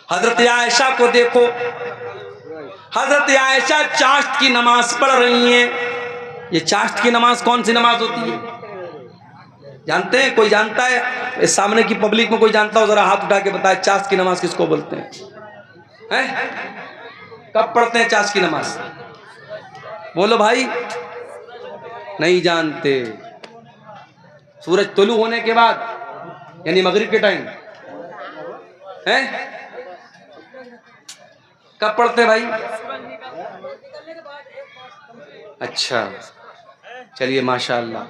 हजरत आयशा को देखो, हजरत आयशा चाश्त की नमाज पढ़ रही हैं। ये चाश्त की नमाज कौन सी नमाज होती है जानते हैं? कोई जानता है? इस सामने की पब्लिक में कोई जानता हो जरा हाथ उठा के बताए, चाश्त की नमाज किसको बोलते हैं? कब पढ़ते हैं चाश्त की नमाज? बोलो भाई, नहीं जानते। सूरज तुलू होने के बाद यानी मगरिब के टाइम है। कब पढ़ते हैं भाई? अच्छा, चलिए माशाअल्लाह,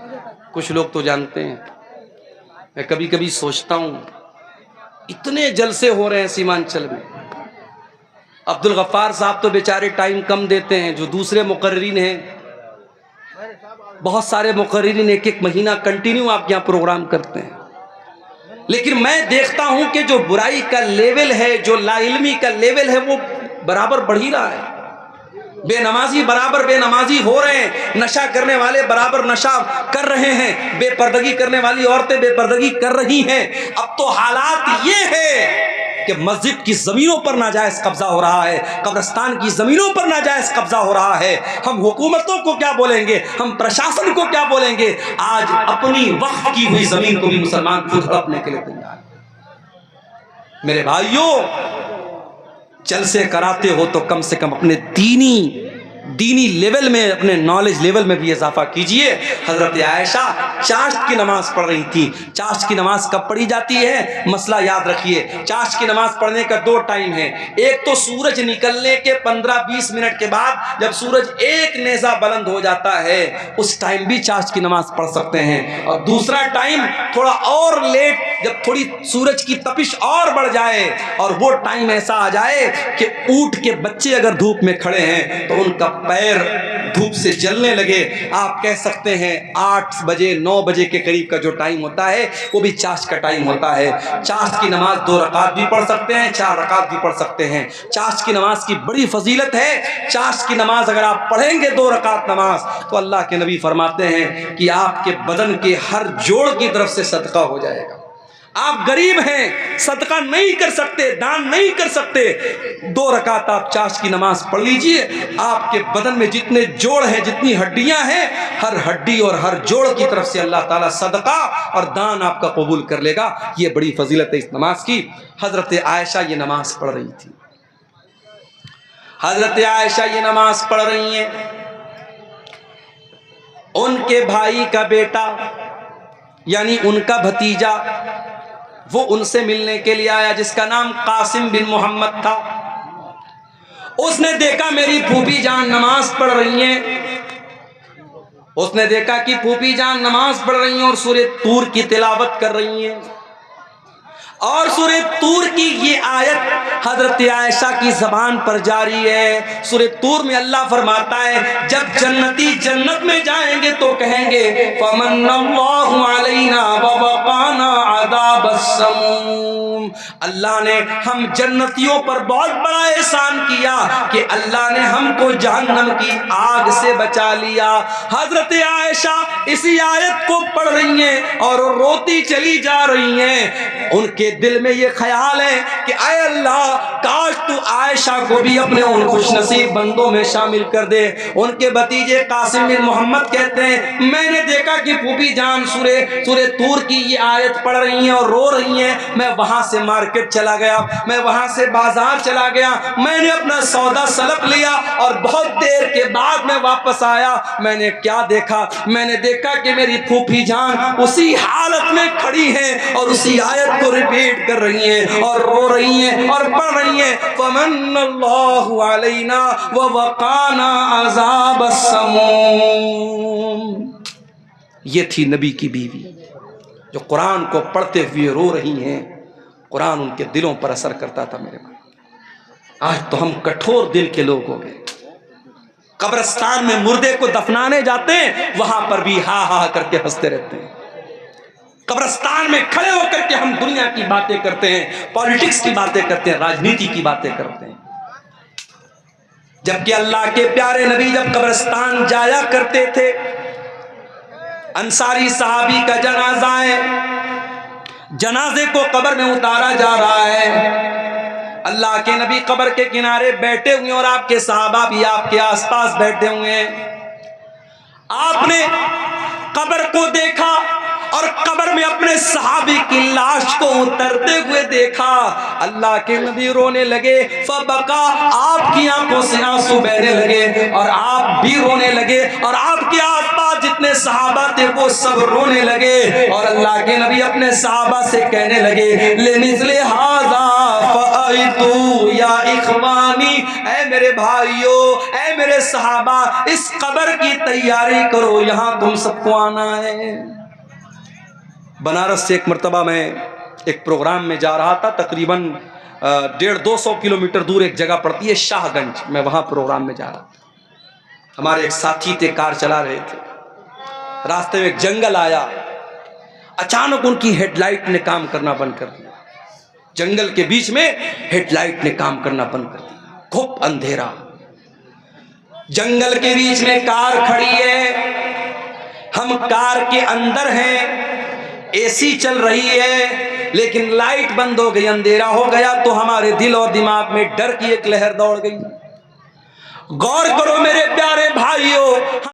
कुछ लोग तो जानते हैं। मैं कभी कभी सोचता हूं इतने जलसे हो रहे हैं सीमांचल में, अब्दुल गफ्फार साहब तो बेचारे टाइम कम देते हैं, जो दूसरे मुकर्रिरीन हैं, बहुत सारे मुकर्रिरीन एक एक महीना कंटिन्यू आपके यहाँ प्रोग्राम करते हैं। लेकिन मैं देखता हूं कि जो बुराई का लेवल है, जो लाइल्मी का लेवल है, वो बराबर बढ़ ही रहा है। बेनमाजी बराबर बेनमाजी हो रहे हैं, नशा करने वाले बराबर नशा कर रहे हैं, बेपर्दगी करने वाली औरतें बेपर्दगी कर रही हैं। अब तो हालात ये है कि मस्जिद की जमीनों पर नाजायज कब्जा हो रहा है, कब्रिस्तान की जमीनों पर नाजायज कब्जा हो रहा है। हम हुकूमतों को क्या बोलेंगे, हम प्रशासन को क्या बोलेंगे? आज अपनी वक्फ की हुई जमीन को भी मुसलमान खुद हड़पने के लिए तैयार है। मेरे भाइयों, जलसे कराते हो तो कम से कम अपने दीनी लेवल में, अपने नॉलेज लेवल में भी इजाफा कीजिए। हजरत आयशा चाश्त की नमाज पढ़ रही थी। चाश्त की नमाज कब पढ़ी जाती है? मसला याद रखिए, चाश्त की नमाज पढ़ने का दो टाइम है। एक तो सूरज निकलने के 15-20 मिनट के बाद, जब सूरज एक नेजा बुलंद हो जाता है, उस टाइम भी चाश्त की नमाज पढ़ सकते हैं। और दूसरा टाइम थोड़ा और लेट, जब थोड़ी सूरज की तपिश और बढ़ जाए और वो टाइम ऐसा आ जाए कि ऊंट के बच्चे अगर धूप में खड़े हैं तो उनका पैर धूप से जलने लगे, आप कह सकते हैं 8 बजे 9 बजे के करीब का जो टाइम होता है वो भी चाश्त का टाइम होता है। चाश्त की नमाज 2 रकात भी पढ़ सकते हैं, 4 रकात भी पढ़ सकते हैं। चाश्त की नमाज की बड़ी फजीलत है। चाश्त की नमाज अगर आप पढ़ेंगे 2 रकात नमाज, तो अल्लाह के नबी फरमाते हैं कि आपके बदन के हर जोड़ की तरफ से सदका हो जाएगा। आप गरीब हैं, सदका नहीं कर सकते, दान नहीं कर सकते, 2 रकात आप चाश्त की नमाज पढ़ लीजिए। आपके बदन में जितने जोड़ हैं, जितनी हड्डियां हैं, हर हड्डी और हर जोड़ की तरफ से अल्लाह ताला सदका और दान आपका कबूल कर लेगा। ये बड़ी फजीलत है इस नमाज की। हजरत आयशा ये नमाज पढ़ रही थी। हजरत आयशा ये नमाज पढ़ रही हैं। उनके भाई का बेटा यानी उनका भतीजा वो उनसे मिलने के लिए आया, जिसका नाम कासिम बिन मोहम्मद था। उसने देखा मेरी फूफी जान नमाज पढ़ रही हैं। उसने देखा कि फूफी जान नमाज पढ़ रही हैं और सूरह तूर की तिलावत कर रही हैं। और सूरह तूर की ये आयत हजरत आयशा की जबान पर जारी है। सूरह तूर में अल्लाह फरमाता है, जब जन्नती जन्नत में जाएंगे तो कहेंगे फमन्नल्लाहु अलैना व वक़ाना अज़ाबस्समूम। अल्लाह ने हम जन्नतियों पर बहुत बड़ा एहसान किया कि अल्लाह ने हमको जहन्नम की आग से बचा लिया। हजरत आयशा इसी आयत को पढ़ रही हैं और रोती चली जा रही हैं। उनके दिल में ये ख्याल है कि ऐ अल्लाह, काश तू आयशा को भी अपने उन खुशनसीब बंदों में शामिल कर दे। उनके भतीजे कासिम बिन मोहम्मद कहते हैं, मैंने देखा कि फूफी जान सूरह तूर की ये आयत पढ़ रही हैं और रो रही हैं। मैं वहां से मार्केट चला गया, मैं वहां से बाजार चला गया, मैंने अपना सौदा सलप लिया और बहुत देर के बाद मैं वापस आया। मैंने क्या देखा? मैंने देखा कि मेरी फूफी जान उसी हालत में खड़ी है और उसी आयत को रिपीट कर रही हैं और रो रही हैं और पढ़ रही हैं, फमन्नल्लाहु अलैना व वक़ाना अज़ाबस्समूम। ये थी नबी की बीवी जो कुरान को पढ़ते हुए रो रही हैं। कुरान उनके दिलों पर असर करता था। मेरे भाई, आज तो हम कठोर दिल के लोग हो गए। कब्रिस्तान में मुर्दे को दफनाने जाते हैं, वहां पर भी हा हा करके हंसते रहते हैं। कब्रिस्तान में खड़े होकर के हम दुनिया की बातें करते हैं, पॉलिटिक्स की बातें करते हैं, राजनीति की बातें करते हैं। जबकि अल्लाह के प्यारे नबी जब कब्रिस्तान जाया करते थे, अंसारी साहबी का जनाजा है, जनाजे को कब्र में उतारा जा रहा है। अल्लाह के नबी कब्र के किनारे बैठे हुए और आपके सहाबा भी आपके आसपास बैठे हुए हैं। आपने कब्र को देखा और कब्र में अपने सहाबी की लाश को उतरते हुए देखा। अल्लाह के नबी रोने लगे, फबका, आपकी आंखों से आंसू बहने लगे और आप भी रोने लगे और आपके आसपास जितने सहाबा थे वो सब रोने लगे। और अल्लाह के नबी अपने सहाबा से कहने लगे, ले मिसले हाजा फअइतु या इखवानी, ऐ मेरे भाइयों, ऐ मेरे सहाबा, इस कब्र की तैयारी करो, यहां तुम सबको आना है। बनारस से एक मरतबा मैं एक प्रोग्राम में जा रहा था, तकरीबन 150-200 किलोमीटर दूर एक जगह पड़ती है शाहगंज, मैं वहां प्रोग्राम में जा रहा था। हमारे एक साथी थे, कार चला रहे थे, रास्ते में एक जंगल आया। अचानक उनकी हेडलाइट ने काम करना बंद कर दिया। जंगल के बीच में हेडलाइट ने काम करना बंद कर दिया, खूब अंधेरा, जंगल के बीच में कार खड़ी है, हम कार के अंदर हैं, एसी चल रही है, लेकिन लाइट बंद हो गई, अंधेरा हो गया। तो हमारे दिल और दिमाग में डर की एक लहर दौड़ गई। गौर करो मेरे प्यारे भाइयों,